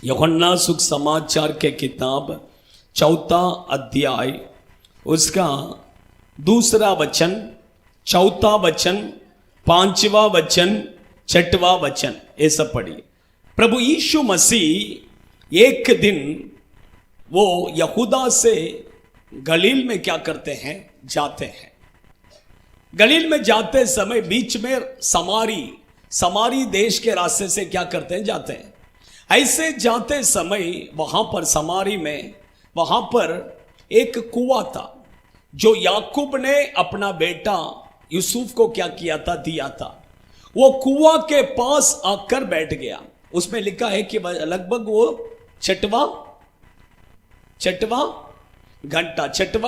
यूहन्ना सुख समाचार के किताब 4 अध्याय उसका 2 वचन, 4 वचन, 5वां वचन, 6वां वचन, ये सब पढ़िए। प्रभु यीशु मसीह एक दिन वो यहूदा से गलील में क्या करते हैं, जाते हैं। गलील में जाते समय बीच में समारी देश के रास्ते से क्या करते हैं, जाते हैं। ऐसे जाते समय वहां पर समारी में वहां पर एक कुआं था जो याकूब ने अपना बेटा यूसुफ को क्या किया था, दिया था। वो कुआं के पास आकर बैठ गया। उसमें लिखा है कि लगभग वो छठवां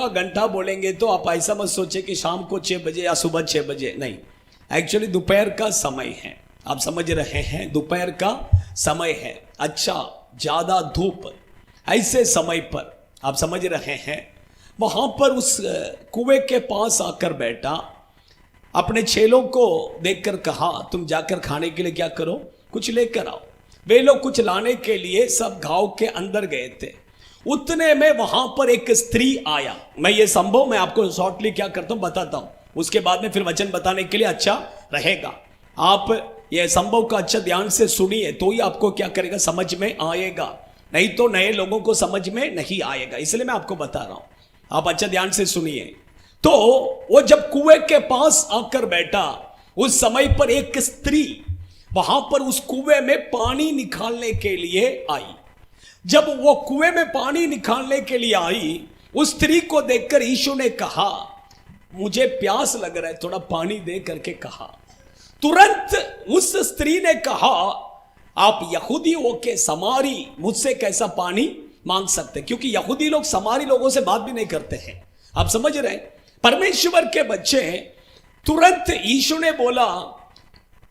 घंटा बोलेंगे तो आप ऐसा मत सोचे कि शाम को 6 बजे या सुबह 6 बजे, नहीं, एक्चुअली दोपहर का समय है। आप समझ रहे हैं, दोपहर का समय है। अच्छा, ज्यादा धूप ऐसे समय पर आप समझ रहे हैं। वहां पर उस कुएं के पास आकर बैठा, अपने चेलों को देखकर कहा, तुम जाकर खाने के लिए क्या करो, कुछ लेकर आओ। वे लोग कुछ लाने के लिए सब गांव के अंदर गए थे। उतने में वहां पर एक स्त्री आया। मैं ये संभव मैं आपको शॉर्टली क्या करता हूं बताता हूं, उसके बाद में फिर वचन बताने के लिए अच्छा रहेगा। आप ये संभव का अच्छा ध्यान से सुनिए तो ही आपको क्या करेगा, समझ में आएगा, नहीं तो नए लोगों को समझ में नहीं आएगा। इसलिए मैं आपको बता रहा हूं, आप अच्छा ध्यान से सुनिए। तो वो जब कुएं के पास आकर बैठा, उस समय पर एक स्त्री वहां पर उस कुएं में पानी निकालने के लिए आई। जब वो कुएं में पानी निकालने के लिए आई, उस स्त्री को देखकर यीशु ने कहा, मुझे प्यास लग रहा है, थोड़ा पानी दे करके कहा। तुरंत उस स्त्री ने कहा, आप यहूदी होके समारी मुझसे कैसा पानी मांग सकते, क्योंकि यहूदी लोग समारी लोगों से बात भी नहीं करते हैं। आप समझ रहे हैं, परमेश्वर के बच्चे। तुरंत यीशु ने बोला,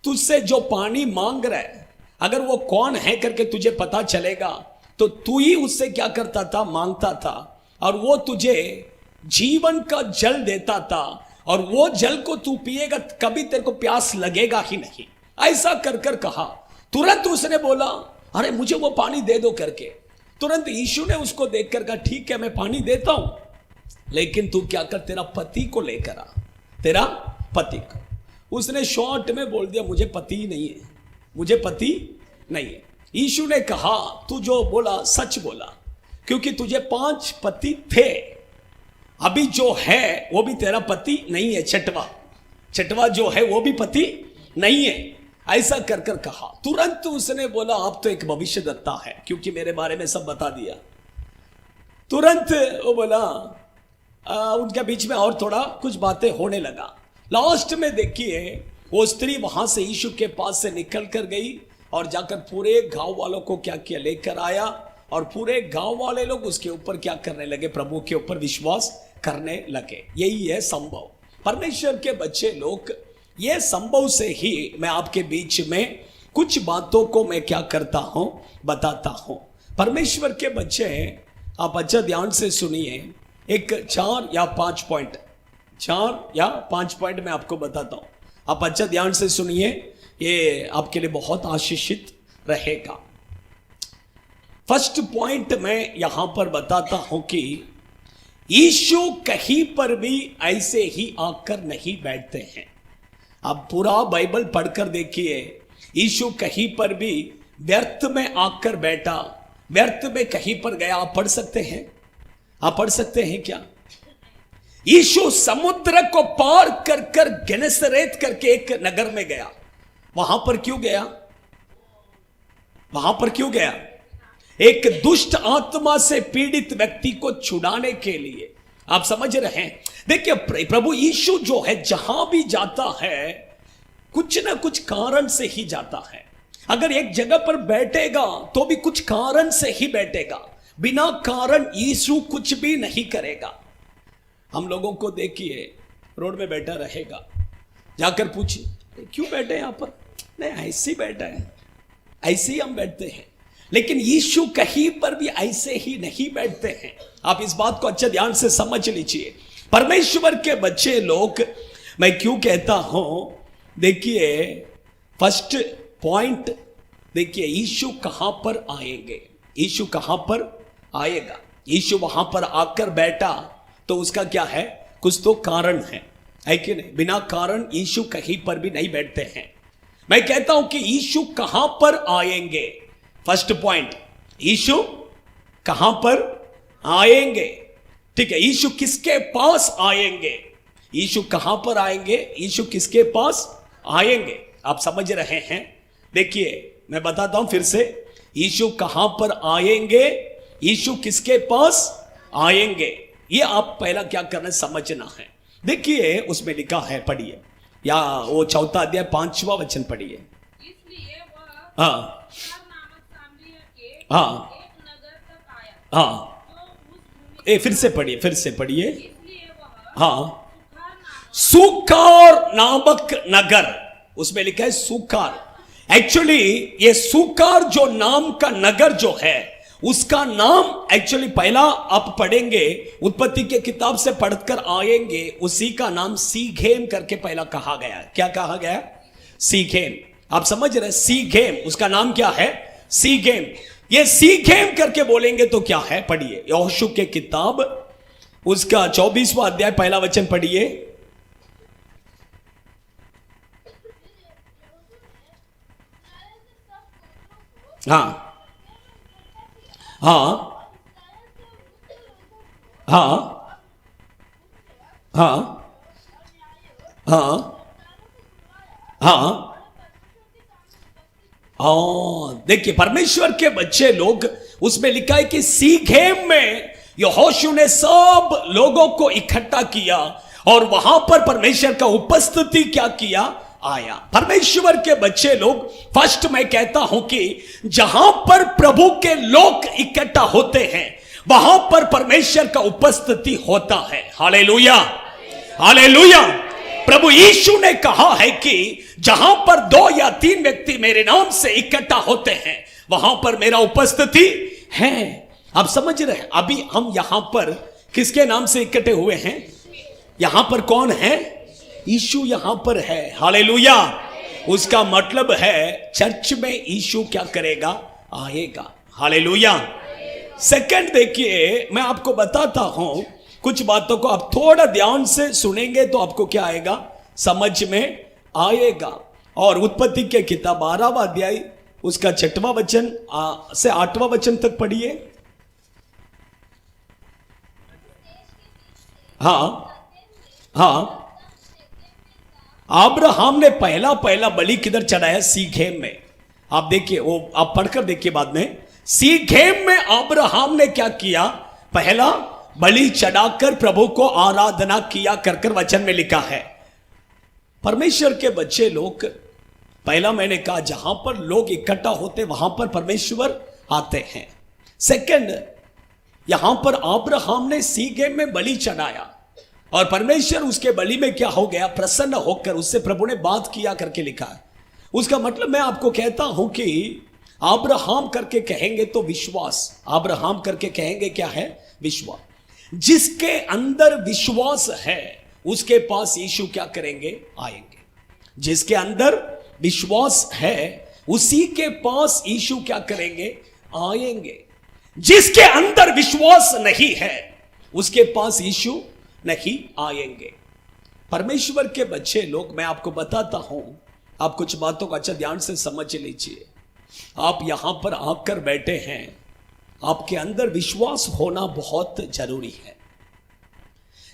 तुझसे जो पानी मांग रहा है, अगर वो कौन है करके तुझे पता चलेगा तो तू ही उससे क्या करता था, मांगता था, और वो तुझे जीवन का जल देता था, और वो जल को तू पिएगा कभी तेरे को प्यास लगेगा ही नहीं, ऐसा कर कर कहा। तुरंत उसने बोला, अरे मुझे वो पानी दे दो करके। तुरंत यीशु ने उसको देखकर कहा, ठीक है मैं पानी देता हूं, लेकिन तू क्या कर, तेरा पति को लेकर आ, तेरा पति को। उसने शॉर्ट में बोल दिया, मुझे पति नहीं है, मुझे पति नहीं है। यीशु ने कहा, तू जो बोला सच बोला, क्योंकि तुझे 5 पति थे, अभी जो है वो भी तेरा पति नहीं है, छठवा जो है वो भी पति नहीं है, ऐसा कर कर कहा। तुरंत उसने बोला, आप तो एक भविष्यद्वक्ता है, क्योंकि मेरे बारे में सब बता दिया। तुरंत वो बोला, उनके बीच में और थोड़ा कुछ बातें होने लगा। लास्ट में देखिए, वो स्त्री वहां से यीशु के पास से निकल कर गई और जाकर पूरे गांव वालों को क्या किया, लेकर आया, और पूरे गांव वाले लोग उसके ऊपर क्या करने लगे, प्रभु के ऊपर विश्वास करने लगे। यही है संभव। परमेश्वर के बच्चे लोग, ये संभव से ही मैं आपके बीच में कुछ बातों को मैं क्या करता हूं, बताता हूं। परमेश्वर के बच्चे, आप अच्छा ध्यान से सुनिए। एक 4 या 5 पॉइंट मैं आपको बताता हूं, आप अच्छा ध्यान से सुनिए, ये आपके लिए बहुत आशीषित रहेगा। फर्स्ट पॉइंट मैं यहां पर बताता हूं कि यीशु कहीं पर भी ऐसे ही आकर नहीं बैठते हैं। आप पूरा बाइबल पढ़कर देखिए, यीशु कहीं पर भी व्यर्थ में आकर बैठा, व्यर्थ में कहीं पर गया। आप पढ़ सकते हैं, आप पढ़ सकते हैं क्या? यीशु समुद्र को पार कर कर गेनेसरेत करके एक नगर में गया। वहां पर क्यों गया? वहां पर क्यों गया? एक दुष्ट आत्मा से पीड़ित व्यक्ति को छुड़ाने के लिए। आप समझ रहे हैं? देखिए, प्रभु यीशु जो है जहां भी जाता है, कुछ ना कुछ कारण से ही जाता है। अगर एक जगह पर बैठेगा तो भी कुछ कारण से ही बैठेगा, बिना कारण यीशु कुछ भी नहीं करेगा। हम लोगों को देखिए, रोड में बैठा रहेगा, जाकर पूछिए क्यों बैठे यहां पर, नहीं ऐसे ही बैठा है, ऐसे ही हम बैठते हैं। लेकिन यीशु कहीं पर भी ऐसे ही नहीं बैठते हैं। आप इस बात को अच्छा ध्यान से समझ लीजिए। परमेश्वर के बच्चे लोग, मैं क्यों कहता हूं, देखिए फर्स्ट पॉइंट देखिए, यीशु कहां पर आएंगे। यीशु कहां पर आएगा? यीशु वहां पर आकर बैठा तो उसका क्या है? कुछ तो कारण है कि नहीं? बिना कारण यीशु कहीं पर भी नहीं बैठते हैं। मैं कहता हूं कि यीशु कहां पर आएंगे? फर्स्ट पॉइंट, यीशु कहां पर आएंगे? ठीक है, यीशु किसके पास आएंगे? यीशु कहां पर आएंगे? यीशु किसके पास आएंगे? आप समझ रहे हैं? देखिए मैं बताता हूं फिर से, यीशु कहां पर आएंगे, यीशु किसके पास आएंगे, ये आप पहला क्या करना समझना है। देखिए उसमें लिखा है, पढ़िए, या वो 4 अध्याय 5वां वचन पढ़िए। इसलिए वह हाँ नामक सामरिया के हाँ एक नगर तक आया, हाँ, तो उस भूमि फिर से पढ़िए। इसलिए वह हाँ, सुखार नामक सुकार नामक नगर, उसमें लिखा है सुकार। एक्चुअली ये सुकार जो नाम का नगर जो है, उसका नाम एक्चुअली पहला आप पढ़ेंगे, उत्पत्ति के किताब से पढ़कर आएंगे, उसी का नाम सीघेम करके पहला कहा गया है। क्या कहा गया? सीघेम। आप समझ रहे? सीघेम, उसका नाम क्या है? सीघेम। ये सीघेम करके बोलेंगे तो क्या है? पढ़िए यहोशू के किताब, उसका 24वां अध्याय पहला वचन पढ़िए। हाँ हाँ हाँ हाँ हाँ हाँ हाँ, देखिए परमेश्वर के बच्चे लोग, उसमें लिखा है कि सीघेम में यहोशू ने सब लोगों को इकट्ठा किया और वहां पर परमेश्वर का उपस्थिति क्या किया? आया। परमेश्वर के बच्चे लोग, फर्स्ट मैं कहता हूं कि जहां पर प्रभु के लोग इकट्ठा होते हैं वहां पर परमेश्वर का उपस्थिति होता है। Hallelujah, hallelujah. प्रभु यीशु ने कहा है कि जहां पर 2 या 3 व्यक्ति मेरे नाम से इकट्ठा होते हैं वहां पर मेरा उपस्थिति है। आप समझ रहे हैं? अभी हम यहां पर किसके नाम से इकट्ठे हुए हैं? यहां पर कौन है? यीशु यहां पर है। हालेलुया। उसका मतलब है चर्च में यीशु क्या करेगा? आएगा। हालेलुया। सेकंड देखिए, मैं आपको बताता हूं कुछ बातों को, आप थोड़ा ध्यान से सुनेंगे तो आपको क्या आएगा? समझ में आएगा। और उत्पत्ति के किताब 12वां अध्याय, उसका 6वां वचन से 8वां वचन तक पढ़िए। हाँ हाँ, अब्राहम ने पहला बलि किधर चढ़ाया? सीघेम में। आप देखिए, वो आप पढ़कर देखिए बाद में। सीघेम में अब्राहम ने क्या किया? पहला बलि चढ़ाकर प्रभु को आराधना किया कर वचन में लिखा है। परमेश्वर के बच्चे लोग, पहला मैंने कहा जहां पर लोग इकट्ठा होते वहां पर परमेश्वर आते हैं। सेकंड, यहां पर अब्राहम ने सीघेम में बलि चढ़ाया और परमेश्वर उसके बलि में क्या हो गया? प्रसन्न होकर उससे प्रभु ने बात किया करके लिखा है। उसका मतलब मैं आपको कहता हूं कि अब्राहम करके कहेंगे तो विश्वास, अब्राहम करके कहेंगे क्या है? विश्वास। जिसके अंदर विश्वास है उसके पास यीशु क्या करेंगे? आएंगे। जिसके अंदर विश्वास है उसी के पास यीशु क्या करेंगे? आएंगे। जिसके अंदर विश्वास नहीं है उसके पास यीशु नहीं आएंगे। परमेश्वर के बच्चे लोग, मैं आपको बताता हूं, आप कुछ बातों को अच्छा ध्यान से समझ लीजिए। आप यहां पर आकर बैठे हैं, आपके अंदर विश्वास होना बहुत जरूरी है,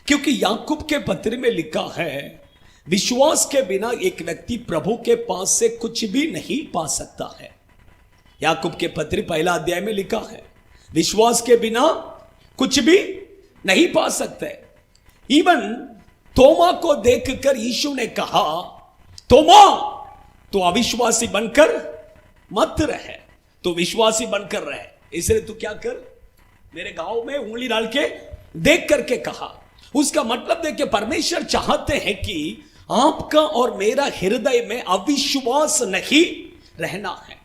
क्योंकि याकूब के पत्र में लिखा है विश्वास के बिना एक व्यक्ति प्रभु के पास से कुछ भी नहीं पा सकता है। याकूब के पत्र 1 अध्याय में लिखा है विश्वास के बिना कुछ भी नहीं पा सकते। इवन तोमा को देखकर यीशु ने कहा, तोमा तू अविश्वासी बनकर मत रहे, तू विश्वासी बनकर रहे। इसलिए तू क्या कर, मेरे गांव में उंगली डाल के देख करके कहा। उसका मतलब देखिए, परमेश्वर चाहते हैं कि आपका और मेरा हृदय में अविश्वास नहीं रहना है।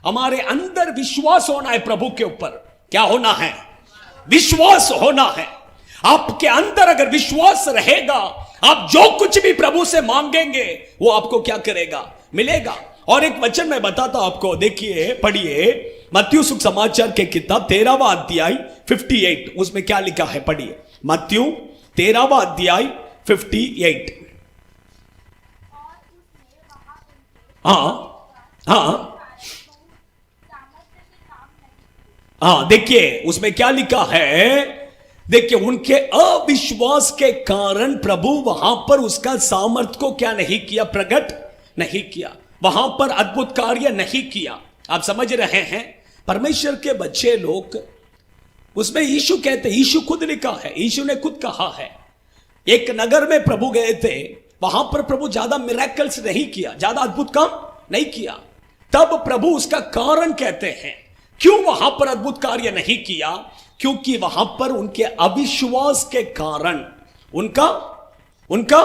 हमारे अंदर विश्वास होना है प्रभु के ऊपर। क्या होना है? विश्वास होना है। आपके अंदर अगर विश्वास रहेगा, आप जो कुछ भी प्रभु से मांगेंगे वो आपको क्या करेगा? मिलेगा। और एक वचन मैं बताता हूं आपको, देखिए पढ़िए मत्ती सुसमाचार के किताब 13वां अध्याय 58, उसमें क्या लिखा है पढ़िए। मत्ती 13वां अध्याय 58। हाँ हाँ हाँ, देखिए उसमें क्या लिखा है। देखिए उनके अविश्वास के कारण प्रभु वहां पर उसका सामर्थ को क्या नहीं किया, प्रकट नहीं किया, वहां पर अद्भुत कार्य नहीं किया। आप समझ रहे हैं। परमेश्वर के बच्चे लोग, उसमें यीशु कहते, यीशु खुद लिखा है, यीशु ने खुद कहा है, एक नगर में प्रभु गए थे, वहां पर प्रभु ज्यादा मिरेकल्स नहीं किया, ज्यादा अद्भुत काम नहीं किया। तब प्रभु उसका कारण कहते हैं, क्यों वहां पर अद्भुत कार्य नहीं किया? क्योंकि वहां पर उनके अविश्वास के कारण, उनका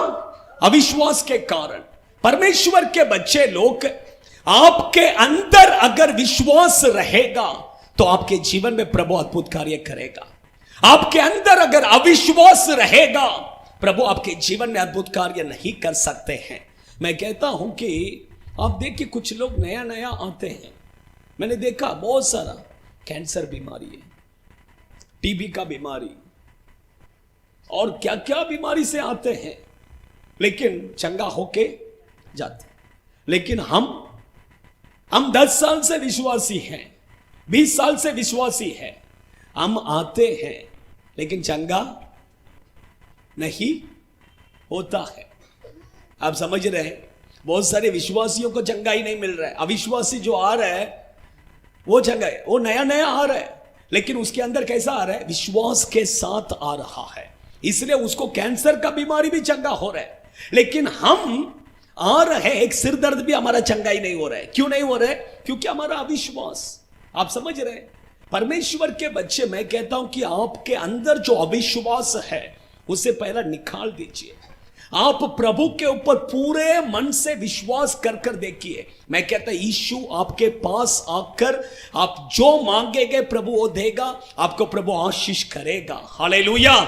अविश्वास के कारण। परमेश्वर के बच्चे लोग, आपके अंदर अगर विश्वास रहेगा तो आपके जीवन में प्रभु अद्भुत कार्य करेगा। आपके अंदर अगर अविश्वास रहेगा, प्रभु आपके जीवन में अद्भुत कार्य नहीं कर सकते हैं। मैं कहता हूं कि आप देखिए, कुछ लोग नया नया आते हैं, मैंने देखा बहुत सारा कैंसर बीमारी है, टीबी का बीमारी और क्या क्या बीमारी से आते हैं, लेकिन चंगा होके जाते। लेकिन हम 10 साल से विश्वासी हैं, 20 साल से विश्वासी हैं, हम आते हैं लेकिन चंगा नहीं होता है। आप समझ रहे हैं। बहुत सारे विश्वासियों को चंगा ही नहीं मिल रहा है। अविश्वासी जो आ रहा है वो चंगा है, वो नया नया आ रहा है, लेकिन उसके अंदर कैसा आ रहा है, विश्वास के साथ आ रहा है, इसलिए उसको कैंसर का बीमारी भी चंगा हो रहा है। लेकिन हम आ रहे हैं, एक सिर दर्द भी हमारा चंगा ही नहीं हो रहा है। क्यों नहीं हो रहा है? क्योंकि हमारा अविश्वास। आप समझ रहे हैं। परमेश्वर के बच्चे, मैं कहता हूं कि आपके अंदर जो अविश्वास है उसे पहला निकाल दीजिए। आप प्रभु के ऊपर पूरे मन से विश्वास कर कर देखिए। मैं कहता हूं यीशु आपके पास आकर आप जो मांगेंगे प्रभु वो देगा, आपको प्रभु आशीष करेगा। हालेलुया।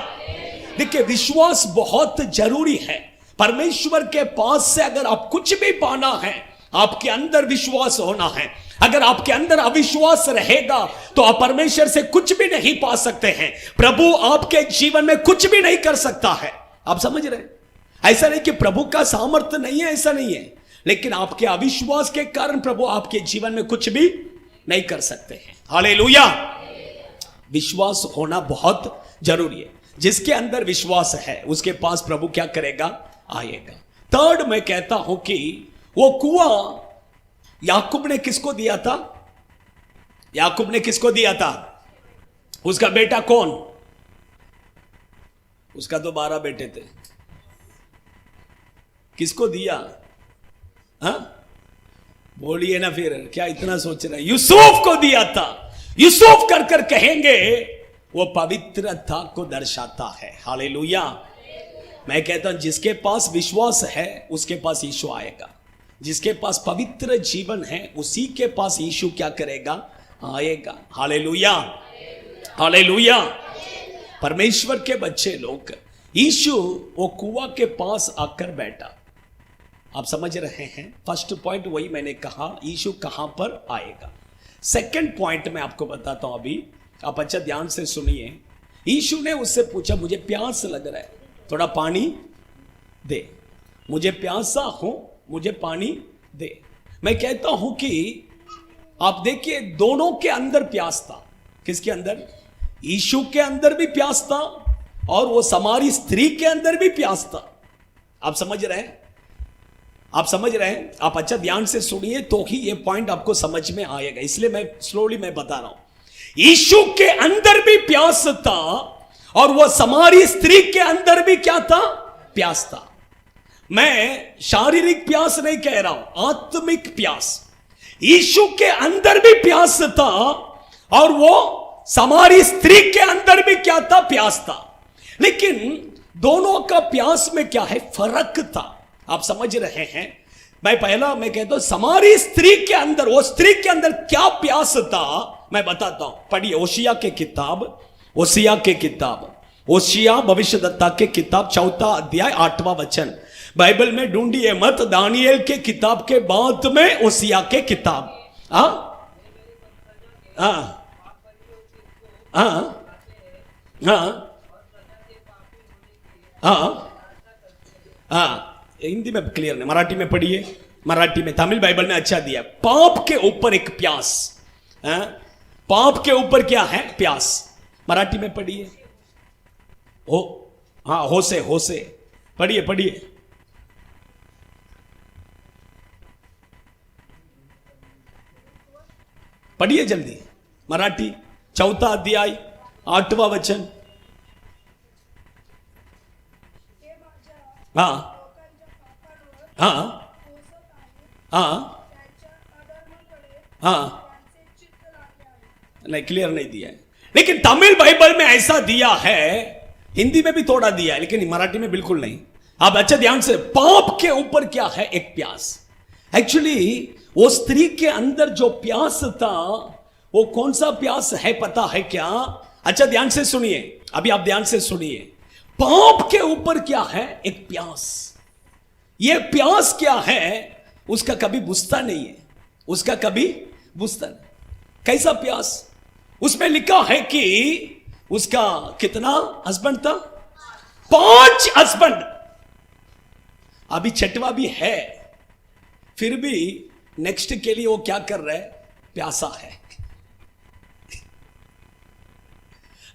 देखिए विश्वास बहुत जरूरी है। परमेश्वर के पास से अगर आप कुछ भी पाना है, आपके अंदर विश्वास होना है। अगर आपके अंदर अविश्वास रहेगा तो आप परमेश्वर से कुछ भी नहीं पा सकते हैं। प्रभु आपके जीवन में कुछ भी नहीं कर सकता है। आप समझ रहे हैं। ऐसा नहीं कि प्रभु का सामर्थ्य नहीं है, ऐसा नहीं है, लेकिन आपके अविश्वास के कारण प्रभु आपके जीवन में कुछ भी नहीं कर सकते हैं। हालेलुया। विश्वास होना बहुत जरूरी है। जिसके अंदर विश्वास है उसके पास प्रभु क्या करेगा, आएगा। थर्ड, मैं कहता हूं कि वो कुआं याकूब ने किसको दिया था? याकूब ने किसको दिया था? उसका बेटा कौन? उसका तो 12 बेटे थे। किसको दिया? हाँ बोलिए ना फिर, क्या इतना सोच रहे हैं? यूसुफ को दिया था। यूसुफ कर कर कहेंगे वो पवित्रता को दर्शाता है। हालेलुया। मैं कहता हूं जिसके पास विश्वास है उसके पास यीशु आएगा। जिसके पास पवित्र जीवन है उसी के पास यीशु क्या करेगा, आएगा। हालेलुया। हालेलुया। परमेश्वर के बच्चे लोग, यीशु वो कुआं के पास आकर बैठा। आप समझ रहे हैं। फर्स्ट पॉइंट वही मैंने कहा, यीशु कहां पर आएगा। सेकंड पॉइंट मैं आपको बताता हूं, अभी आप अच्छा ध्यान से सुनिए। यीशु ने उससे पूछा, मुझे प्यास लग रहा है, थोड़ा पानी दे। मुझे प्यासा हूं, मुझे पानी दे। मैं कहता हूं कि आप देखिए दोनों के अंदर प्यास था। किसके अंदर? यीशु के अंदर भी प्यास था और वो समारी स्त्री के अंदर भी प्यास था। आप समझ रहे हैं। आप समझ रहे हैं। आप अच्छा ध्यान से सुनिए तो ही ये पॉइंट आपको समझ में आएगा, इसलिए मैं स्लोली बता रहा हूं। यीशु के अंदर भी प्यास था और वो समारी स्त्री के अंदर भी क्या था, प्यास था। मैं शारीरिक प्यास नहीं कह रहा हूं, आत्मिक प्यास। यीशु के अंदर भी प्यास था और वो समारी स्त्री के अंदर भी क्या था, प्यास था। लेकिन दोनों का प्यास में क्या है, फर्क था। आप समझ रहे हैं। मैं कहता हूं समारी स्त्री के अंदर, वो स्त्री के अंदर क्या प्यास था मैं बताता हूं। पढ़िए ओशिया के किताब, ओशिया भविष्यद्वक्ता के किताब 4 अध्याय 8वां वचन। बाइबल में ढूंढिए मत, दानिएल के किताब के बाद में ओशिया के किताब। हाँ हाँ हाँ हाँ हाँ, हिंदी में क्लियर नहीं, मराठी में पढ़िए। मराठी में, तमिल बाइबल में अच्छा दिया, पाप के ऊपर एक प्यास। हाँ? पाप के ऊपर क्या है? प्यास। मराठी में पढ़िए। हो, हाँ, होसे पढ़िए पढ़िए। पढ़िए जल्दी। मराठी 4 अध्याय 8वां वचन। हाँ हाँ हाँ हाँ, नहीं क्लियर नहीं दिया है, लेकिन तमिल बाइबल में ऐसा दिया है, हिंदी में भी थोड़ा दिया है, लेकिन मराठी में बिल्कुल नहीं। आप अच्छा ध्यान से, पाप के ऊपर क्या है? एक प्यास। एक्चुअली वो स्त्री के अंदर जो प्यास था, वो कौन सा प्यास है पता है क्या? अच्छा ध्यान से सुनिए, अभी आप ध्यान से सुनिए। पाप के ऊपर क्या है? एक प्यास। ये प्यास क्या है? उसका कभी बुझता नहीं है, उसका कभी बुझता नहीं। कैसा प्यास? उसमें लिखा है कि उसका कितना हस्बैंड था? 5 हस्बैंड। अभी 6वां भी है, फिर भी नेक्स्ट के लिए वो क्या कर रहा है? प्यासा है।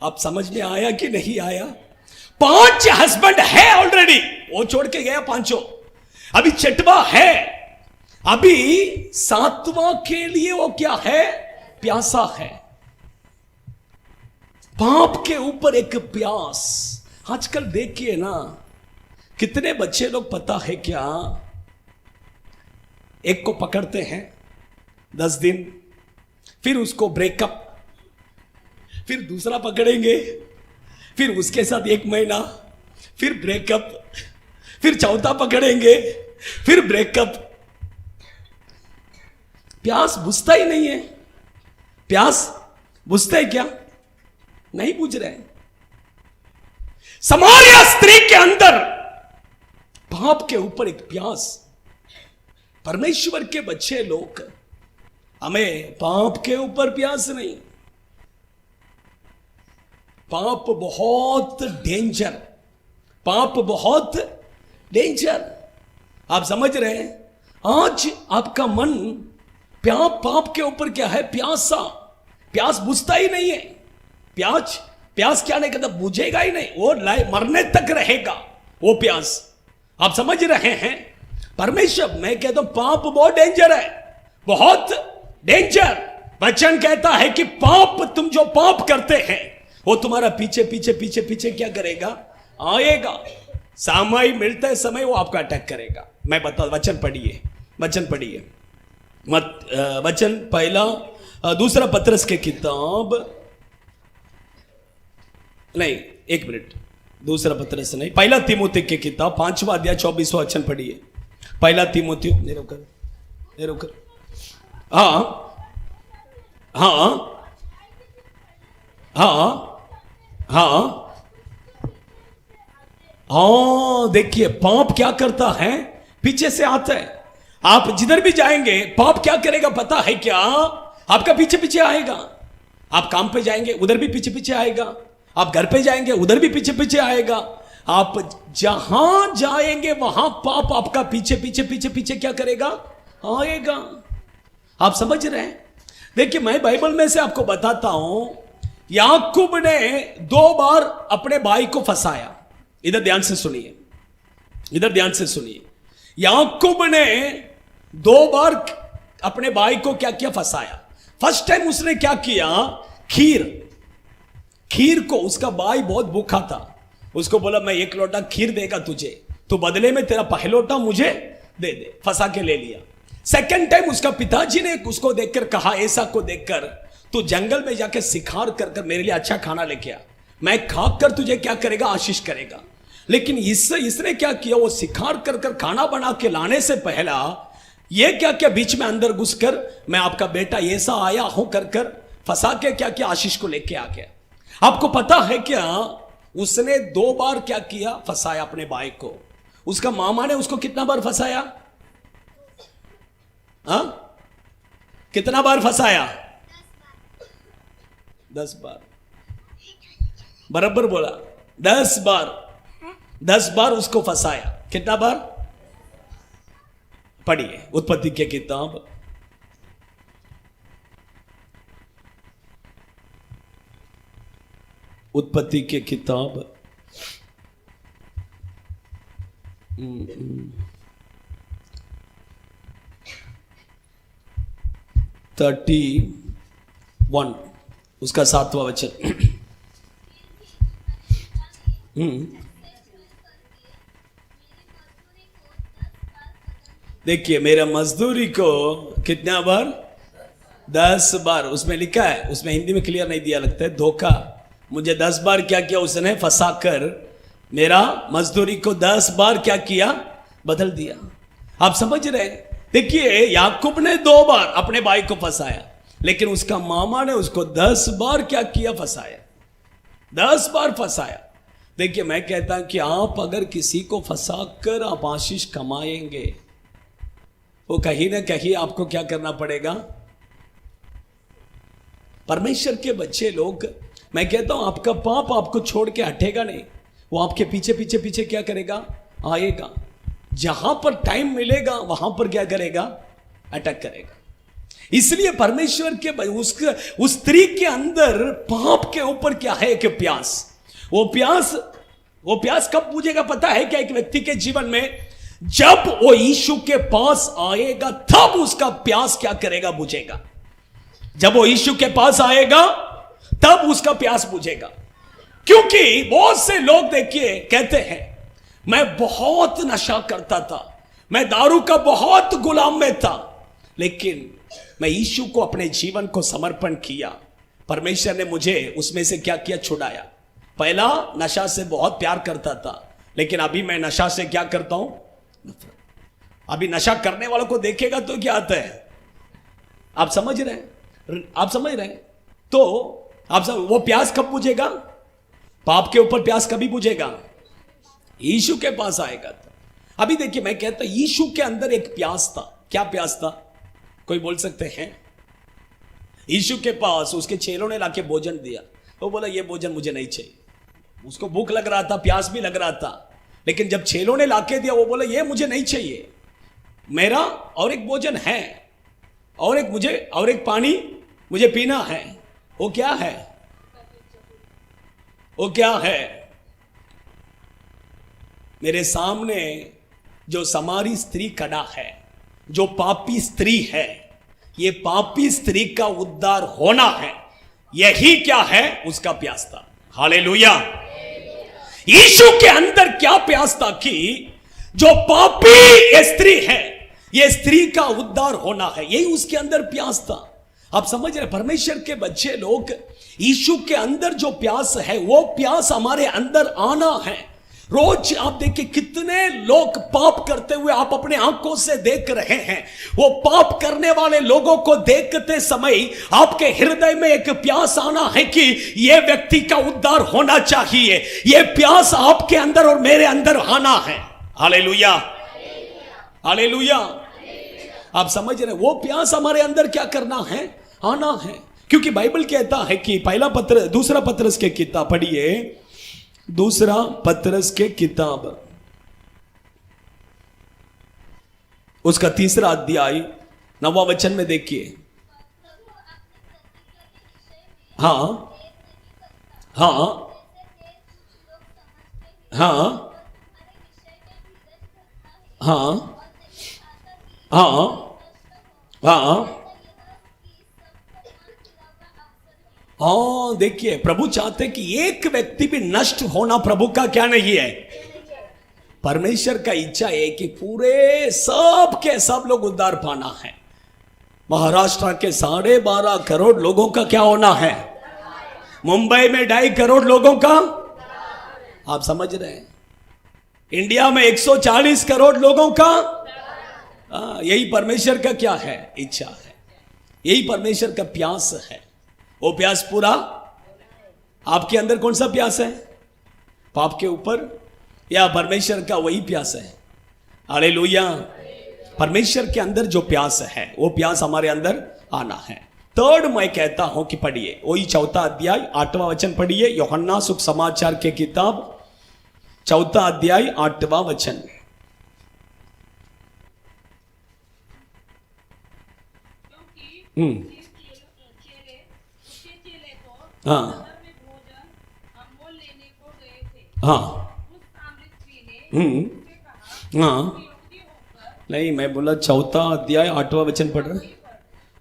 आप समझ में आया कि नहीं आया? 5 हस्बैंड है ऑलरेडी, वो छोड़ के गया 5, अभी 6वां है, अभी 7वां के लिए वो क्या है? प्यासा है। पाप के ऊपर एक प्यास। आजकल देखिए ना, कितने बच्चे लोग पता है क्या, एक को पकड़ते हैं 10 दिन, फिर उसको ब्रेकअप, फिर दूसरा पकड़ेंगे, फिर उसके साथ 1 महीना, फिर ब्रेकअप, फिर 4था पकड़ेंगे, फिर ब्रेकअप। प्यास बुझता ही नहीं है। प्यास बुझता है क्या? नहीं बुझ रहे। समारिया स्त्री के अंदर पाप के ऊपर एक प्यास। परमेश्वर के बच्चे लोग, हमें पाप के ऊपर प्यास नहीं। पाप बहुत डेंजर, पाप बहुत डेंजर। आप समझ रहे हैं? आज आपका मन पाप के ऊपर क्या है? प्यासा। प्यास बुझता ही नहीं है। प्यास क्या नहीं कहता, बुझेगा ही नहीं, वो मरने तक रहेगा वो प्यास। आप समझ रहे हैं? परमेश्वर, मैं कहता हूं पाप बहुत डेंजर है, बहुत डेंजर। वचन कहता है कि पाप, तुम जो पाप करते हैं वो तुम्हारा पीछे पीछे पीछे पीछे क्या करेगा? आएगा। समय मिलता है, समय वो आपका अटैक करेगा। मैं बता, वचन पढ़िए, वचन पढ़िए। वचन पहला, 2 पत्रस के किताब, नहीं 1 मिनट, 2 पत्रस नहीं, 1 तीमुथी के किताब 5वां अध्याय 24वां वचन पढ़िए। 1 तीमुथी, निरोकर। हाँ हाँ हाँ हाँ हाँ, देखिए पाप क्या करता है? पीछे से आता है। आप जिधर भी जाएंगे, पाप क्या करेगा पता है क्या? आपका पीछे पीछे आएगा। आप काम पे जाएंगे, उधर भी पीछे पीछे आएगा। आप घर पे जाएंगे, उधर भी पीछे पीछे आएगा। आप जहां जाएंगे वहां पाप आपका पीछे पीछे पीछे पीछे क्या करेगा? आएगा। आप समझ रहे हैं? देखिए, मैं बाइबल में से आपको बताता हूं, याकूब ने 2 बार अपने भाई को फंसाया। इधर ध्यान से सुनिए, इधर ध्यान से सुनिए। याकूब ने 2 बार अपने भाई को क्या किया? फंसाया। फर्स्ट टाइम उसने क्या किया? खीर को, उसका भाई बहुत भूखा था, उसको बोला मैं 1 लोटा खीर देगा तुझे, तो बदले में तेरा पहलोटा मुझे दे दे। फंसा के ले लिया। सेकंड टाइम उसका पिताजी ने उसको देखकर कहा, ऐसा को देखकर, तू जंगल में जाके शिकार कर कर मेरे लिए अच्छा खाना लेके आ, मैं खाकर तुझे क्या करेगा? आशीष करेगा। लेकिन इसने क्या किया? वो शिकार कर कर खाना बना के लाने से पहला ये क्या क्या बीच में अंदर घुसकर, मैं आपका बेटा ऐसा आया हूं कर कर फंसा के क्या क्या आशीष को लेके आ गया। आपको पता है क्या? उसने 2 बार क्या किया? फंसाया अपने भाई को। उसका मामा ने उसको कितना बार फंसाया? हाँ, कितना बार फंसाया? 10 बार बराबर बोला, 10 बार, 10 बार उसको फंसाया। कितना बार? पढ़िए उत्पत्ति की किताब, उत्पत्ति की किताब 31 उसका 7वां वचन। देखिए मेरा मजदूरी को कितना बार? 10 बार। उसमें लिखा है, उसमें हिंदी में क्लियर नहीं दिया, लगता है धोखा। मुझे 10 बार क्या किया उसने? फंसा कर मेरा मजदूरी को 10 बार क्या किया? बदल दिया। आप समझ रहे हैं? देखिए याकूब ने 2 बार अपने भाई को फंसाया, लेकिन उसका मामा ने उसको 10 बार क्या किया? फंसाया। 10 बार फंसाया। देखिए मैं कहता हूं कि आप अगर किसी को फंसा कर आप आशीष कमाएंगे, वो कहीं ना कहीं आपको क्या करना पड़ेगा? परमेश्वर के बच्चे लोग, मैं कहता हूं आपका पाप आपको छोड़ के हटेगा नहीं, वो आपके पीछे पीछे पीछे क्या करेगा? आएगा। जहां पर टाइम मिलेगा वहां पर क्या करेगा? अटैक करेगा। इसलिए परमेश्वर के उस स्त्री के अंदर पाप के ऊपर क्या है? एक प्यास। वो प्यास कब बुझेगा पता है क्या? एक व्यक्ति के जीवन में जब वो यीशु के पास आएगा तब उसका प्यास क्या करेगा? बुझेगा। जब वो यीशु के पास आएगा तब उसका प्यास बुझेगा। क्योंकि बहुत से लोग देखिए कहते हैं मैं बहुत नशा करता था, मैं दारू का बहुत गुलाम में था, लेकिन मैं यीशु को अपने जीवन को समर्पण किया, परमेश्वर ने मुझे उसमें से क्या किया? छुड़ाया। पहला नशा से बहुत प्यार करता था, लेकिन अभी मैं नशा से क्या करता हूं? अभी नशा करने वालों को देखेगा तो क्या आता है? आप समझ रहे हैं? आप समझ रहे हैं? तो वो प्यास कब बुझेगा? पाप के ऊपर प्यास कभी बुझेगा? यीशु के पास आएगा तो। अभी देखिए मैं कहता हूं यीशु के अंदर एक प्यास था। क्या प्यास था? कोई बोल सकते हैं? यीशु के पास उसके चेलों ने लाके भोजन दिया, वो बोला ये भोजन मुझे नहीं चाहिए। उसको भूख लग रहा था, प्यास भी लग रहा था, लेकिन जब चेलों ने लाके दिया वो बोला ये मुझे नहीं चाहिए, मेरा और एक भोजन है, और एक पानी मुझे पीना है। वो क्या है? वो क्या है? मेरे सामने जो समारी स्त्री खड़ा है, जो पापी स्त्री है, ये पापी स्त्री का उद्धार होना है, यही क्या है? उसका प्यास था। हालेलुया। यीशु के अंदर क्या प्यास था कि जो पापी ये स्त्री है, ये स्त्री का उद्धार होना है, यही उसके अंदर प्यास था। आप समझ रहे? परमेश्वर के बच्चे लोग, यीशु के अंदर जो प्यास है वो प्यास हमारे अंदर आना है। रोज आप देखिए कितने लोग पाप करते हुए आप अपने आंखों से देख रहे हैं। वो पाप करने वाले लोगों को देखते समय आपके हृदय में एक प्यास आना है कि यह व्यक्ति का उद्धार होना चाहिए। यह प्यास आपके अंदर और मेरे अंदर आना है। Hallelujah, hallelujah. आप समझ रहे? वो प्यास हमारे अंदर क्या करना है? आना है। क्योंकि बाइबल कहता है कि दूसरा पत्रस के किताब पढ़िए, दूसरा पत्रस के किताब उसका 3रा अध्याय 9वां वचन में देखिए। हाँ हाँ हाँ हाँ हाँ हाँ हाँ। देखिए प्रभु चाहते कि एक व्यक्ति भी नष्ट होना प्रभु का क्या नहीं है? परमेश्वर का इच्छा है कि पूरे सब के सब लोग उद्धार पाना है। महाराष्ट्र के 12.5 करोड़ लोगों का क्या होना है? मुंबई में 2.5 करोड़ लोगों का, आप समझ रहे हैं? इंडिया में 140 करोड़ लोगों का। यही परमेश्वर का क्या है? इच्छा है। यही परमेश्वर का प्यास है। वो प्यास पूरा आपके अंदर कौन सा प्यास है? पाप के ऊपर या परमेश्वर का वही प्यास है? हालेलुया। परमेश्वर के अंदर जो प्यास है वो प्यास हमारे अंदर आना है। थर्ड मैं कहता हूं कि पढ़िए, वही 4 अध्याय 8वां वचन पढ़िए, यूहन्ना सुसमाचार के किताब 4 अध्याय 8वां वचन। क्योंकि चेले उसके चेले तो हाँ नगर में भोजन अमोल लेने को गए थे। हाँ उस सामरिक स्त्री ने हम्म उससे कहा, हाँ युक्ति होकर नहीं, मैं बोला 4 अध्याय 8वां वचन पढ़ रहा।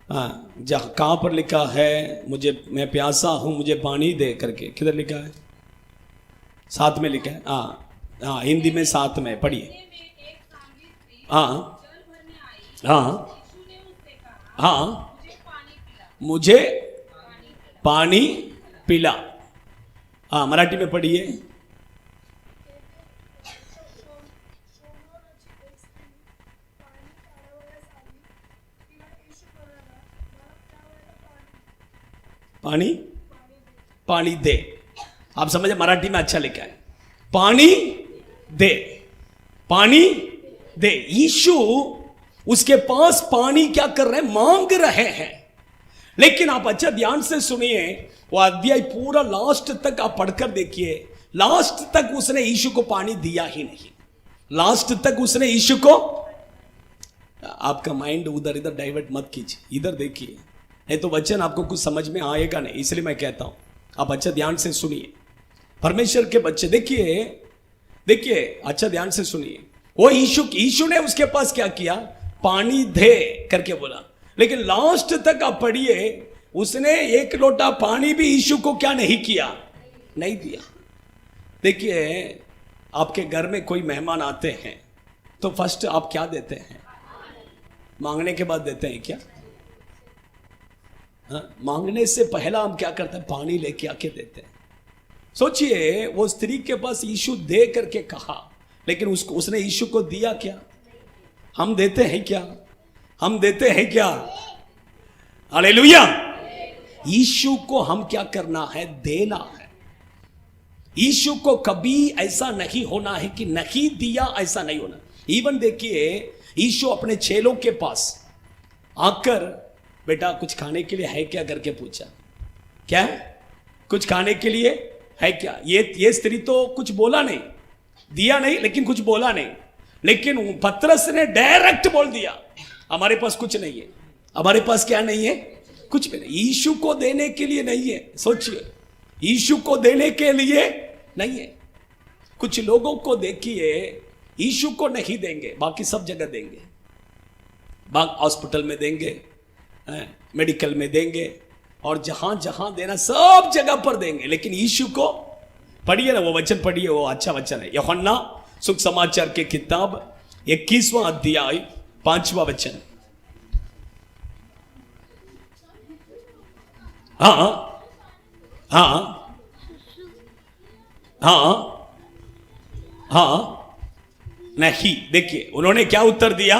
हाँ, जहाँ कहाँ पर लिखा है मैं प्यासा हूँ मुझे पानी दे करके, किधर लिखा है? 7 में लिखा है। हाँ हाँ, हिंदी में 7 में पढ़िए। में एक सामरिक स्त्री हाँ जल भरने आई। हाँ यीशु ने उससे कहा, हाँ मुझे पानी पिला। मुझे पानी पिला। हाँ, मराठी में पढ़िए। पानी पानी दे। आप समझे, मराठी में अच्छा लिखा है, पानी दे, पानी दे। यीशु उसके पास पानी क्या कर रहे हैं? मांग रहे हैं। लेकिन आप अच्छा ध्यान से सुनिए, वो अध्याय पूरा लास्ट तक आप पढ़कर देखिए, लास्ट तक उसने यीशु को पानी दिया ही नहीं। लास्ट तक उसने यीशु को, आपका माइंड उधर इधर डाइवर्ट मत कीजिए, इधर देखिए, नहीं तो वचन आपको कुछ समझ में आएगा नहीं। इसलिए मैं कहता हूं आप अच्छा ध्यान से सुनिए, परमेश्वर के बच्चे। देखिए देखिए, अच्छा ध्यान से सुनिए। वो यीशु ने उसके पास क्या किया? पानी दे करके बोला। लेकिन लास्ट तक आप पढ़िए, उसने 1 लोटा पानी भी यीशु को क्या नहीं किया? नहीं दिया। देखिए, आपके घर में कोई मेहमान आते हैं तो फर्स्ट आप क्या देते हैं? मांगने के बाद देते हैं क्या? हाँ, मांगने से पहला हम क्या करते हैं? पानी लेके आके देते हैं। सोचिए, वो स्त्री के पास यीशु दे करके कहा, लेकिन उसने यीशु को दिया क्या? हम देते हैं क्या? हम देते हैं क्या? हालेलुया। यीशु को हम क्या करना है? देना है। यीशु को कभी ऐसा नहीं होना है कि नहीं दिया, ऐसा नहीं होना। इवन देखिए, यीशु अपने चेलों के पास आकर, बेटा कुछ खाने के लिए है क्या करके पूछा। क्या? कुछ खाने के लिए है क्या? ये स्त्री तो कुछ बोला नहीं, दिया नहीं, लेकिन कुछ बोला नहीं। लेकिन पतरस ने डायरेक्ट बोल दिया, हमारे पास कुछ नहीं है। हमारे पास क्या नहीं है? कुछ भी नहीं। यीशु को देने के लिए नहीं है। सोचिए, यीशु को देने के लिए नहीं है। कुछ लोगों को देखिए, यीशु को नहीं देंगे, बाकी सब जगह देंगे। हॉस्पिटल में देंगे, मेडिकल में देंगे, और जहां जहां देना सब जगह पर देंगे। लेकिन यीशु को पढ़िए ना, वो वचन पढ़िए, वो अच्छा वचन है। यूहन्ना सुख समाचार के किताब 21वां अध्याय 5वां वचन। हाँ हाँ हाँ हाँ, नहीं। देखिए, उन्होंने क्या उत्तर दिया?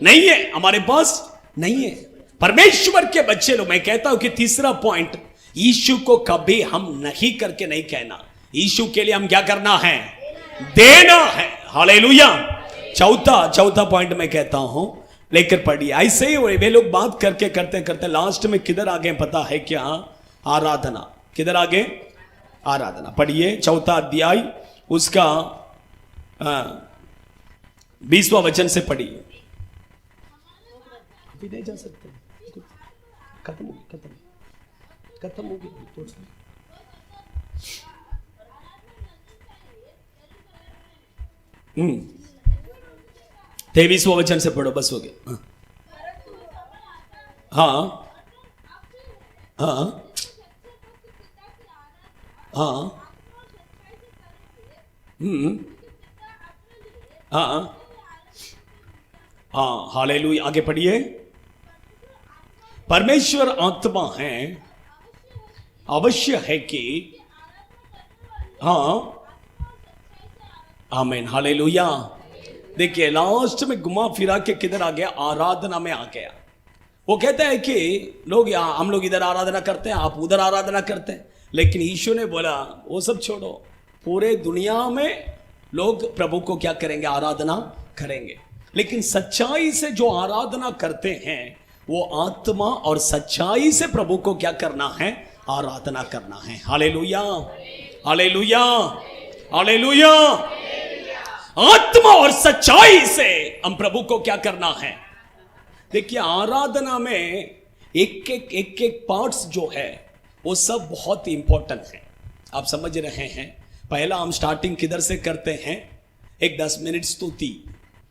नहीं है, हमारे पास नहीं है। परमेश्वर के बच्चे लोग, मैं कहता हूं कि तीसरा पॉइंट, यीशु को कभी हम नहीं करके नहीं कहना। यीशु के लिए हम क्या करना है? देना है। हालेलुया। चौथा पॉइंट मैं कहता हूं, लेकर पढ़िए। ऐसे ही वे लोग बात करके करते करते लास्ट में किधर आ गए पता है क्या? आराधना। किधर आ गए? आराधना। पढ़िए 4 अध्याय उसका 20वां वचन से पढ़िए। अभी नहीं जा सकते, खत्म होगी। 23वां वचन से पढ़ो, बस हो गया। हाँ हाँ हाँ हाँ हाँ, हालेलुया। आगे पढ़िए। परमेश्वर आत्मा है, अवश्य है कि, हाँ आमीन, हालेलुया। देखिए, लास्ट में घुमा फिरा के किधर आ गया? आराधना में आ गया। वो कहता है कि हम लोग इधर आराधना करते हैं, आप उधर आराधना करते हैं। लेकिन यीशु ने बोला, वो सब छोड़ो, पूरे दुनिया में लोग प्रभु को क्या करेंगे? आराधना करेंगे। लेकिन सच्चाई से जो आराधना करते हैं वो आत्मा और सच्चाई से प्रभु को क्या करना है? आराधना करना है। Hallelujah, hallelujah, hallelujah. आत्मा और सच्चाई से हम प्रभु को क्या करना है? देखिए, आराधना में एक पार्ट्स जो है वो सब बहुत इंपॉर्टेंट है। आप समझ रहे हैं? पहला हम स्टार्टिंग किधर से करते हैं? एक 10 मिनट स्तुति,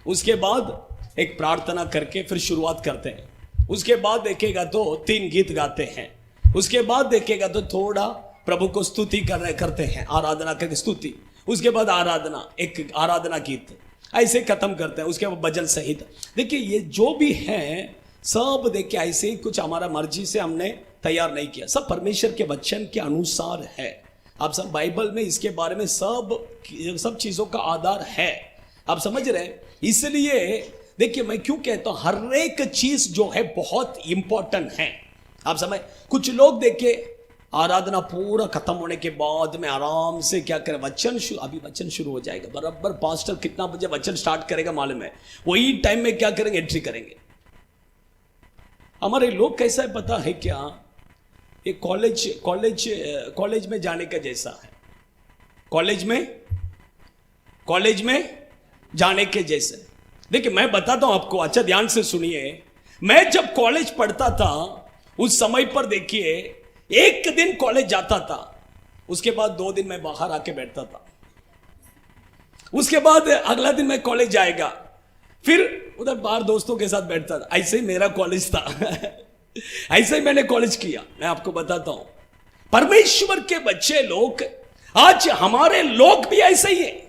उसके बाद एक प्रार्थना करके फिर शुरुआत करते हैं। उसके बाद देखेगा तो 3 गीत गाते हैं। उसके बाद देखेगा तो थोड़ा प्रभु को स्तुति करते हैं, आराधना करके स्तुति। उसके बाद आराधना, एक आराधना गीत, ऐसे खत्म करते हैं। उसके बाद भजन सहित। देखिए, ये जो भी है सब देखिए ऐसे ही कुछ हमारा मर्जी से हमने तैयार नहीं किया, सब परमेश्वर के वचन के अनुसार है। आप सब बाइबल में इसके बारे में सब चीजों का आधार है। आप समझ रहे हैं? इसलिए देखिए, मैं क्यों कहता हूं हर एक चीज जो है बहुत इंपॉर्टेंट है। आप समझ, कुछ लोग देखिए आराधना पूरा खत्म होने के बाद में आराम से क्या करें, अभी वचन शुरू हो जाएगा, बराबर पास्टर कितना बजे वचन स्टार्ट करेगा मालूम है, वही टाइम में क्या करेंगे, एंट्री करेंगे। हमारे लोग कैसा है पता है क्या? ये कॉलेज में जाने का जैसा है। कॉलेज में जाने के जैसे। देखिए, मैं बताता हूं आपको, अच्छा ध्यान से सुनिए। मैं जब कॉलेज पढ़ता था उस समय पर देखिए, एक दिन कॉलेज जाता था, उसके बाद 2 दिन मैं बाहर आके बैठता था। उसके बाद अगला दिन मैं कॉलेज जाएगा, फिर उधर बाहर दोस्तों के साथ बैठता था। ऐसे ही मेरा कॉलेज था। ऐसे ही मैंने कॉलेज किया। मैं आपको बताता हूं, परमेश्वर के बच्चे लोग, आज हमारे लोग भी ऐसे ही है।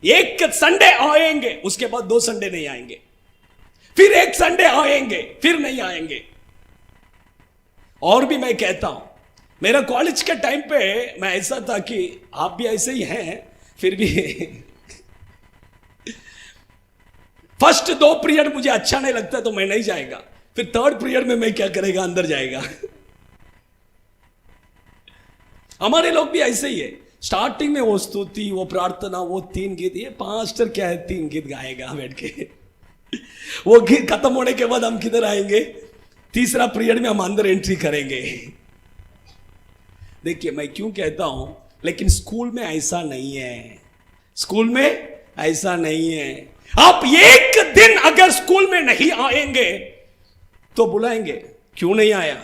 एक संडे आएंगे, उसके बाद 2 संडे नहीं आएंगे, फिर एक संडे आएंगे, फिर नहीं आएंगे। और भी मैं कहता हूं, मेरा कॉलेज के टाइम पे मैं ऐसा था कि आप भी ऐसे ही हैं, फिर भी फर्स्ट 2 पीरियड मुझे अच्छा नहीं लगता तो मैं नहीं जाएगा, फिर 3rd पीरियड में मैं क्या करेगा, अंदर जाएगा। हमारे लोग भी ऐसे ही है। स्टार्टिंग में वो स्तुति, वो प्रार्थना, वो 3 गीत, ये पास्टर क्या है 3 गीत गाएगा बैठ के। वो गीत खत्म होने के बाद हम किधर आएंगे, 3रा पीरियड में हम अंदर एंट्री करेंगे। देखिए, मैं क्यों कहता हूं, लेकिन स्कूल में ऐसा नहीं है। स्कूल में ऐसा नहीं है। आप एक दिन अगर स्कूल में नहीं आएंगे तो बुलाएंगे, क्यों नहीं आया,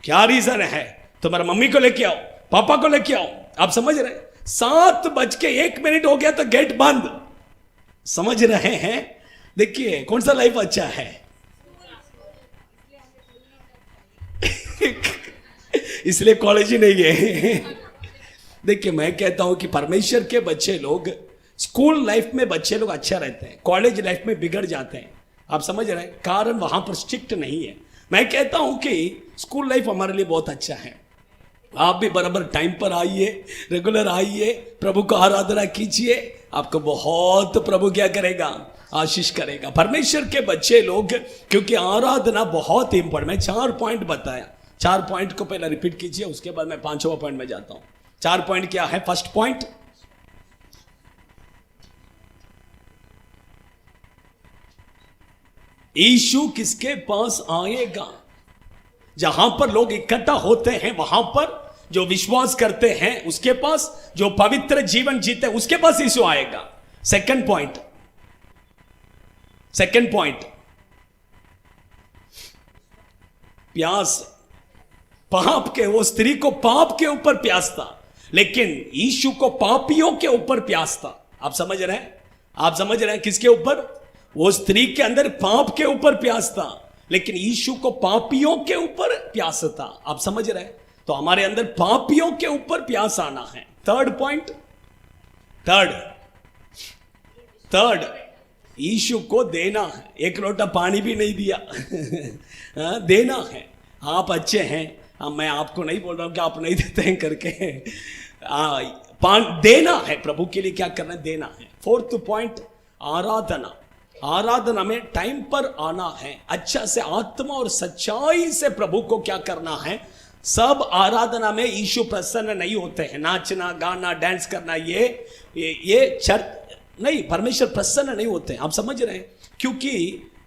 क्या रीजन है, तुम्हारा मम्मी को लेके आओ, पापा को लेके आओ। आप समझ रहे? 7:01 हो गया तो गेट बंद। समझ रहे हैं? देखिए, कौन सा लाइफ अच्छा है? इसलिए कॉलेज ही नहीं गए। देखिए, मैं कहता हूं कि परमेश्वर के बच्चे लोग, स्कूल लाइफ में बच्चे लोग अच्छा रहते हैं, कॉलेज लाइफ में बिगड़ जाते हैं। आप समझ रहे हैं? कारण वहां पर स्ट्रिक्ट नहीं है। मैं कहता हूं कि स्कूल लाइफ हमारे लिए बहुत अच्छा है। आप भी बराबर टाइम पर आइए, रेगुलर आइए, प्रभु को आराधना कीजिए, आपको बहुत प्रभु क्या करेगा, आशीष करेगा। परमेश्वर के बच्चे लोग, क्योंकि आराधना बहुत इंपॉर्टेंट। मैं 4 पॉइंट बताया, 4 पॉइंट को पहले रिपीट कीजिए, उसके बाद मैं 5वां पॉइंट में जाता हूं। 4 पॉइंट क्या है? फर्स्ट पॉइंट, यीशु किसके पास आएगा? जहां पर लोग इकट्ठा होते हैं, वहां पर जो विश्वास करते हैं उसके पास, जो पवित्र जीवन जीते हैं उसके पास यीशु आएगा। सेकंड पॉइंट, प्यास, पाप के, वो स्त्री को पाप के ऊपर प्यास था, लेकिन यीशु को पापियों के ऊपर प्यास था। आप समझ रहे हैं? आप समझ रहे हैं? किसके ऊपर? वो स्त्री के अंदर पाप के ऊपर प्यास था, लेकिन यीशु को पापियों के ऊपर प्यास था। आप समझ रहे हैं? तो हमारे अंदर पापियों के ऊपर प्यास आना है। थर्ड पॉइंट, थर्ड, यीशु को देना है। 1 लोटा पानी भी नहीं दिया। देना है। आप अच्छे हैं, मैं आपको नहीं बोल रहा हूं कि आप नहीं देते हैं करके। देना है प्रभु के लिए, क्या करना है, देना है। 4th पॉइंट, आराधना। आराधना में टाइम पर आना है, अच्छा से आत्मा और सच्चाई से प्रभु को क्या करना है। सब आराधना में यीशु प्रसन्न नहीं होते हैं। नाचना, गाना, डांस करना, ये चर्च नहीं, परमेश्वर प्रसन्न नहीं होते हैं। आप समझ रहे हैं? क्योंकि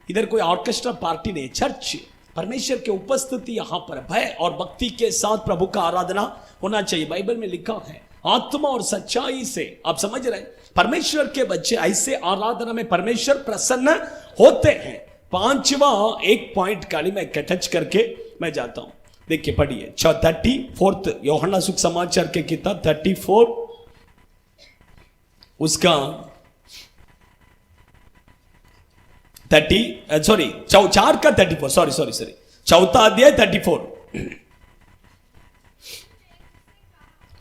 इधर कोई ऑर्केस्ट्रा पार्टी नहीं है, चर्च परमेश्वर की उपस्थिति यहां पर भय और भक्ति के साथ प्रभु का आराधना होना चाहिए। बाइबल में लिखा है आत्मा और सच्चाई से, आप समझ रहे हैं, परमेश्वर के बच्चे ऐसे आराधना में परमेश्वर प्रसन्न होते हैं। पांचवा एक पॉइंट काली मैं टच करके मैं जाता हूं। देखिए पढ़िए 34 यूहन्ना सुसमाचार के किताब 34 उसका 4 का 34 सॉरी चौथा अध्याय 34।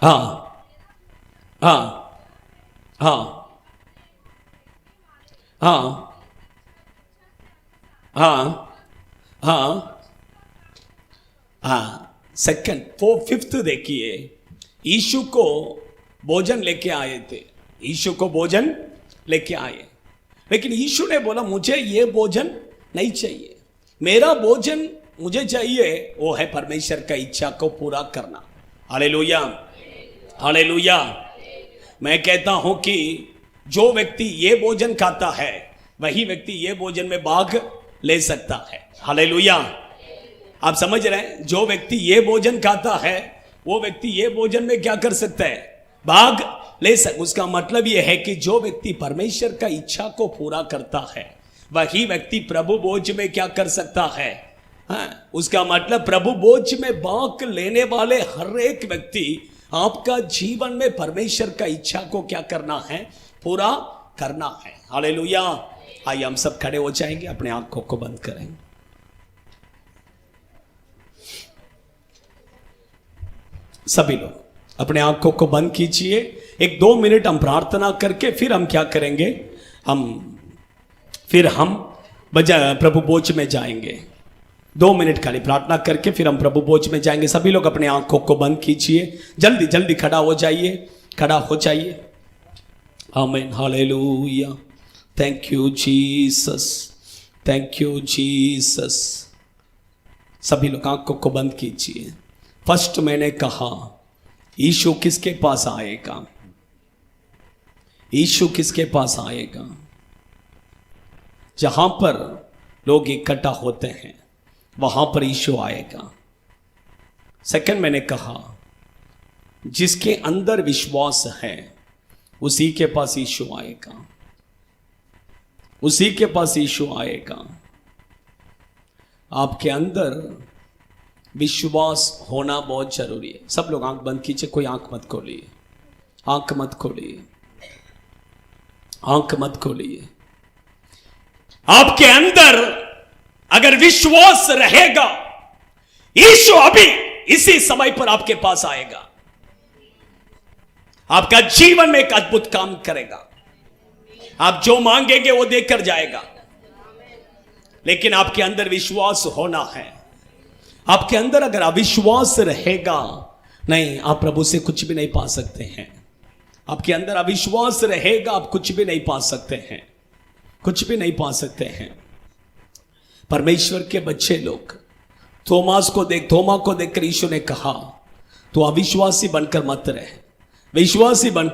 हाँ हाँ हाँ हाँ हाँ हाँ हाँ सेकंड 5 देखिए, यीशु को भोजन लेके आए थे, यीशु को भोजन लेके आए, लेकिन यीशु ने बोला मुझे ये भोजन नहीं चाहिए, मेरा भोजन मुझे चाहिए वो है परमेश्वर का इच्छा को पूरा करना। Hallelujah hallelujah. मैं कहता हूं कि जो व्यक्ति ये भोजन खाता है वही व्यक्ति ये भोजन में भाग ले सकता है। हालेलुया। आप समझ रहे हैं, जो व्यक्ति ये भोजन खाता है वो व्यक्ति ये भोजन में क्या कर सकता है, भाग ले सकता। उसका मतलब यह है कि जो व्यक्ति परमेश्वर का इच्छा को पूरा करता है वही व्यक्ति प्रभु भोज में क्या कर सकता है। हाँ, उसका मतलब प्रभु भोज में भाग लेने वाले हर एक व्यक्ति आपका जीवन में परमेश्वर का इच्छा को क्या करना है, पूरा करना है। हालेलुया। आइए हम सब खड़े हो जाएंगे, अपने आंखों को बंद करेंगे। सभी लोग अपने आंखों को बंद कीजिए। 1-2 मिनट हम प्रार्थना करके फिर हम क्या करेंगे, फिर हम प्रभु भोज में जाएंगे। 2 मिनट खाली प्रार्थना करके फिर हम प्रभु भोज में जाएंगे। सभी लोग अपने आंखों को बंद कीजिए, जल्दी जल्दी खड़ा हो जाइए, खड़ा हो जाइए। आमीन hallelujah. Thank you Jesus, thank you Jesus. सभी लोग आंखों को बंद कीजिए। फर्स्ट मैंने कहा यीशु किसके पास आएगा, यीशु किसके पास आएगा, जहां पर लोग इकट्ठा होते हैं वहां पर यीशु आएगा। सेकंड मैंने कहा जिसके अंदर विश्वास है उसी के पास यीशु आएगा, उसी के पास यीशु आएगा। आपके अंदर विश्वास होना बहुत जरूरी है। सब लोग आंख बंद कीजिए, कोई आंख मत खोलिए, आंख मत खोलिए, आंख मत खोलिए। आपके अंदर अगर विश्वास रहेगा यीशु अभी इसी समय पर आपके पास आएगा, आपका जीवन में एक अद्भुत काम करेगा। आप जो मांगेंगे वो देकर जाएगा, लेकिन आपके अंदर विश्वास होना है। आपके अंदर अगर अविश्वास रहेगा नहीं, आप प्रभु से कुछ भी नहीं पा सकते हैं। आपके अंदर अविश्वास रहेगा, आप कुछ भी नहीं पा सकते हैं, कुछ भी नहीं पा सकते हैं। परमेश्वर के बच्चे लोग थोमा को देखकर यीशु ने कहा तू अविश्वासी बनकर मत रहे, विश्वासी बन